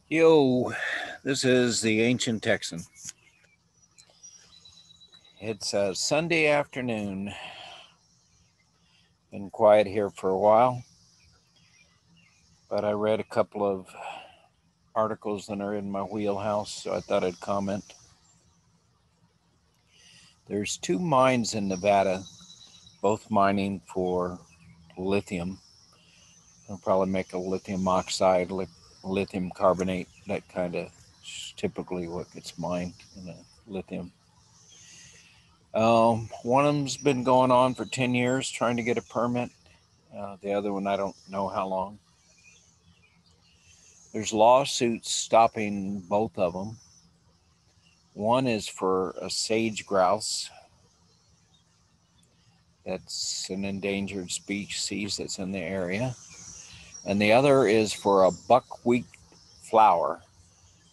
Yo, this is the Ancient Texan. It's a Sunday afternoon. Been quiet here for a while, but I read a couple of articles that are in my wheelhouse, so I thought I'd comment. There's two mines in Nevada, both mining for lithium. They'll probably make a lithium oxide, lithium carbonate, that kind of typically what gets mined in a lithium. One of them's been going on for 10 years trying to get a permit. The other one, I don't know how long. There's lawsuits stopping both of them. One is for a sage grouse. That's an endangered species that's in the area. And the other is for a buckwheat flower.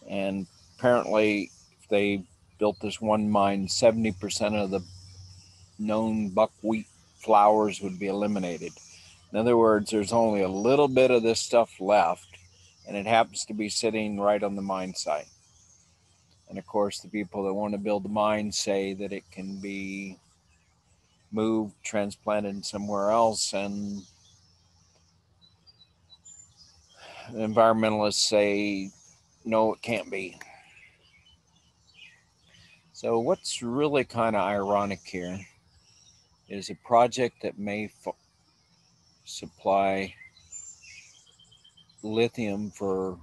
And apparently, if they built this one mine, 70% of the known buckwheat flowers would be eliminated. In other words, there's only a little bit of this stuff left, and it happens to be sitting right on the mine site. And of course, the people that want to build the mine say that it can be moved, transplanted somewhere else, and environmentalists say no, it can't be. So, what's really kind of ironic here is a project that may supply lithium for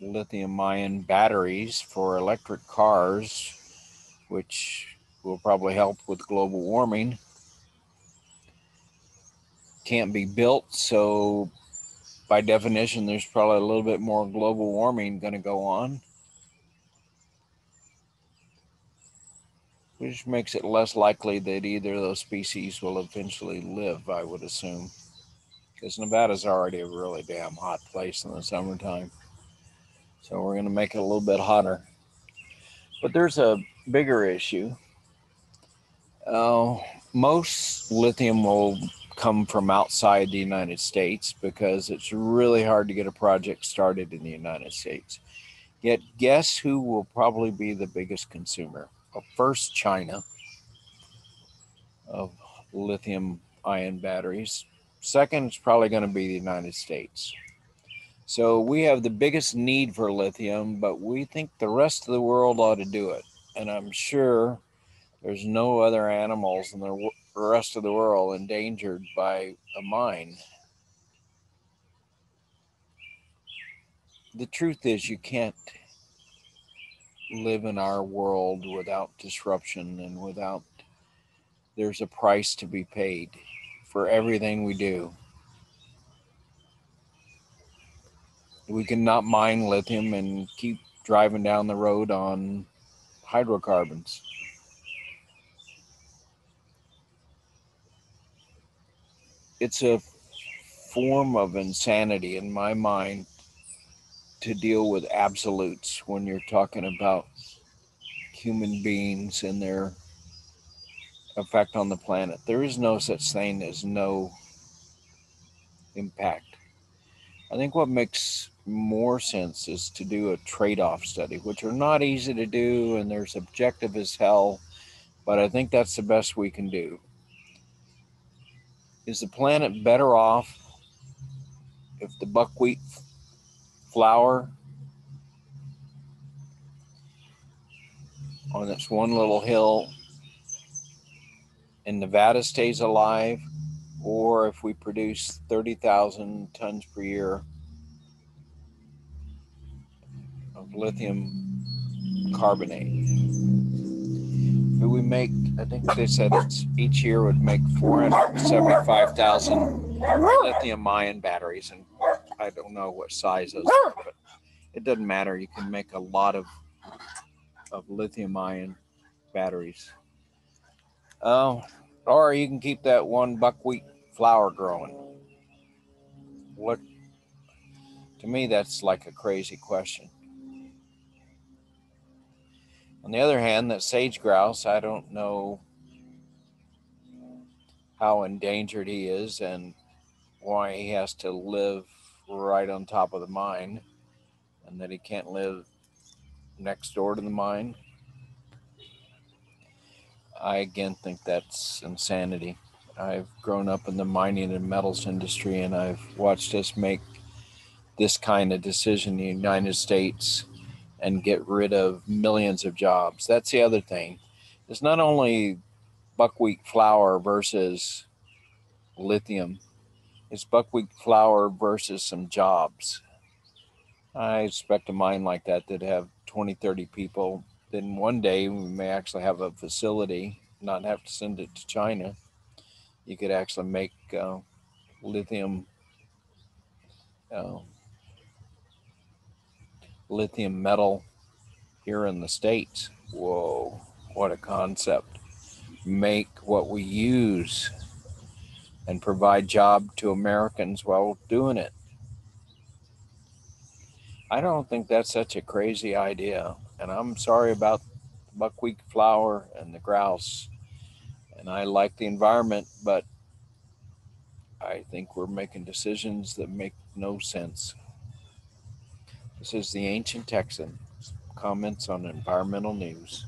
lithium ion batteries for electric cars, which will probably help with global warming, can't be built. So, by definition, there's probably a little bit more global warming going to go on, which makes it less likely that either of those species will eventually live, I would assume. Because Nevada's already a really damn hot place in the summertime. So, we're going to make it a little bit hotter. But there's a bigger issue. Uh, Most lithium will come from outside the United States because it's really hard to get a project started in the United States. Yet, guess who will probably be the biggest consumer? Well, first, China of lithium ion batteries. Second, it's probably going to be the United States. So, we have the biggest need for lithium, but we think the rest of the world ought to do it. And I'm sure there's no other animals in the rest of the world endangered by a mine. The truth is, you can't live in our world without disruption and without there's a price to be paid for everything we do. We cannot mine lithium and keep driving down the road on hydrocarbons. It's a form of insanity in my mind to deal with absolutes when you're talking about human beings and their effect on the planet. There is no such thing as no impact. I think what makes more sense is to do a trade off study, which are not easy to do and they're subjective as hell, but I think that's the best we can do. Is the planet better off if the buckwheat flower on this one little hill in Nevada stays alive, or if we produce 30,000 tons per year of lithium carbonate? We make, I think they said it's each year would make 475,000 lithium ion batteries. And I don't know what size those are, but it doesn't matter. You can make a lot of lithium ion batteries. Oh, or you can keep that one buckwheat flower growing. What, to me, that's like a crazy question. On the other hand, that sage grouse, I don't know how endangered he is and why he has to live right on top of the mine. and that he can't live next door to the mine. I again think that's insanity. I've grown up in the mining and metals industry, and I've watched us make this kind of decision in the United States and get rid of millions of jobs. That's the other thing. It's not only buckwheat flour versus lithium, it's buckwheat flour versus some jobs. I expect a mine like that that have 20, 30 people. Then one day we may actually have a facility, not have to send it to China. You could actually make lithium uh, lithium metal here in the States. Whoa, what a concept. Make what we use and provide job to Americans while doing it. I don't think that's such a crazy idea. And I'm sorry about the buckwheat flour and the grouse. And I like the environment, but I think we're making decisions that make no sense. This is the Ancient Texan comments on environmental news.